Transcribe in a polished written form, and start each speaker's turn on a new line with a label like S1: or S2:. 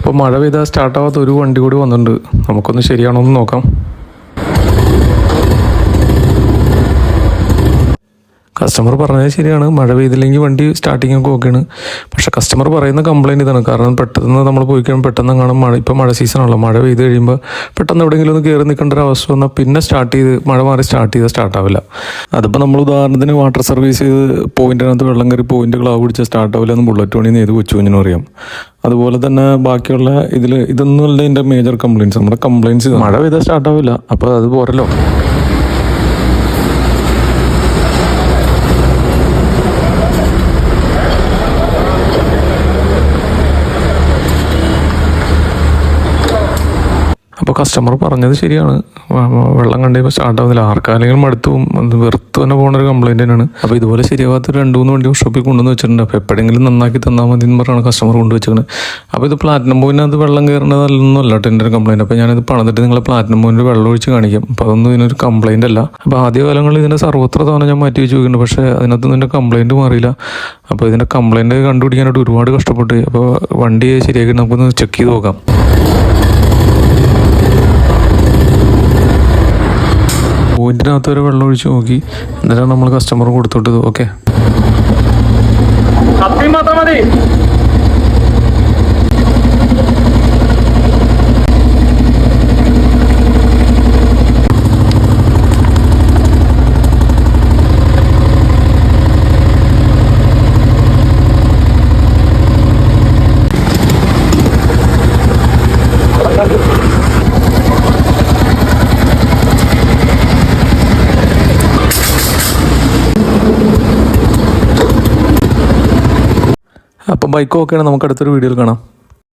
S1: അപ്പോൾ മഴ പെയ്താൽ സ്റ്റാർട്ടാവാത്ത ഒരു വണ്ടി കൂടി വന്നിട്ടുണ്ട്. നമുക്കൊന്ന് ശരിയാണോ എന്ന് നോക്കാം. കസ്റ്റമർ പറഞ്ഞത് ശരിയാണ്, മഴ പെയ്തില്ലെങ്കിൽ വണ്ടി സ്റ്റാർട്ടിങ്ങൊക്കെ ഓക്കെയാണ്. പക്ഷേ കസ്റ്റമർ പറയുന്ന കംപ്ലയിൻറ്റ് ഇതാണ്. കാരണം പെട്ടെന്ന് നമ്മൾ പോയി കഴിയുമ്പോൾ പെട്ടെന്ന് കാണും ഇപ്പോൾ മഴ സീസണാണല്ലോ, മഴ പെയ്ത് കഴിയുമ്പോൾ പെട്ടെന്ന് എവിടെയെങ്കിലും ഒന്ന് കയറി നിൽക്കേണ്ട ഒരു അവസ്ഥ വന്നാൽ പിന്നെ മഴ മാറി സ്റ്റാർട്ടാവില്ല. അതിപ്പോൾ നമ്മൾ ഉദാഹരണത്തിന് വാട്ടർ സർവീസ് ചെയ്ത് പോയിൻറ്റിനകത്ത് വെള്ളം കയറി പോയിൻ്റ് ക്ലാവ് പിടിച്ചാൽ സ്റ്റാർട്ടാവില്ല എന്ന് ബുള്ളറ്റ് വണ്ടിന്ന് ഏത് കൊച്ചുകുഞ്ഞിനും അറിയാം. അതുപോലെ തന്നെ ബാക്കിയുള്ള ഇതൊന്നുമല്ല എൻ്റെ മേജർ കംപ്ലയിൻറ്റ്സ്. നമ്മുടെ കംപ്ലയിൻറ്റ്സ് മഴ പെയ്താൽ സ്റ്റാർട്ടാവില്ല. അപ്പോൾ അത് പോരല്ലോ. അപ്പോൾ കസ്റ്റമർ പറഞ്ഞത് ശരിയാണ്, വെള്ളം കണ്ടുകഴിയുമ്പോൾ സ്റ്റാർട്ടാവുന്നില്ല. ആർക്കാരെങ്കിലും മടുത്തു വെറുത്ത് തന്നെ പോകുന്നൊരു കംപ്ലയിൻ്റ് തന്നെയാണ്. അപ്പോൾ ഇതുപോലെ ശരിയാവാത്ത 2-3 വണ്ടി ഷോപ്പിൽ കൊണ്ടുവന്ന് വെച്ചിട്ടുണ്ട്. അപ്പോൾ എപ്പോഴെങ്കിലും നന്നാക്കി തന്നാൽ മതി എന്ന് പറഞ്ഞാണ് കസ്റ്റമർ കൊണ്ടുവച്ചിരിക്കുന്നത്. അപ്പോൾ ഇത് പ്ലാറ്റിനം പോയിൻ്റ് വെള്ളം കയറേണ്ടതല്ലെന്നും അല്ല എൻ്റെ ഒരു കംപ്ലയിൻറ്റ്. അപ്പോൾ ഞാനിത് പണിതിട്ട് നിങ്ങളെ പ്ലാറ്റിനം പോയിൻ്റ് വെള്ളം ഒഴിച്ച് കാണിക്കാം. അപ്പോൾ അതൊന്നും ഇതിനൊരു കംപ്ലയിൻ്റ് അല്ല. അപ്പോൾ ആദ്യ കാലങ്ങളിൽ ഇതിൻ്റെ സർവത്ര തവണ ഞാൻ മാറ്റി വെച്ച് നോക്കിയിട്ടുണ്ട്. പക്ഷേ അതിനകത്തൊന്നും ഇതിൻ്റെ കംപ്ലയിൻറ്റ് മാറിയില്ല. അപ്പോൾ ഇതിൻ്റെ കംപ്ലയിൻറ്റ് കണ്ടുപിടിക്കാനായിട്ട് ഒരുപാട് കഷ്ടപ്പെട്ട്. അപ്പോൾ വണ്ടി ശരിയാക്കി നമുക്കൊന്ന് ചെക്ക് ചെയ്ത് നോക്കാം. പോയിന്റിനകത്ത് വരെ വെള്ളം ഒഴിച്ച് നോക്കി, എന്നിട്ടാണ് നമ്മൾ കസ്റ്റമർ കൊടുത്തോട്ടത്. ഓക്കെ, മാത്രം മതി. അപ്പോൾ ബൈക്ക് ഓക്കെയാണ്. നമുക്ക് അടുത്തൊരു വീഡിയോയിൽ കാണാം.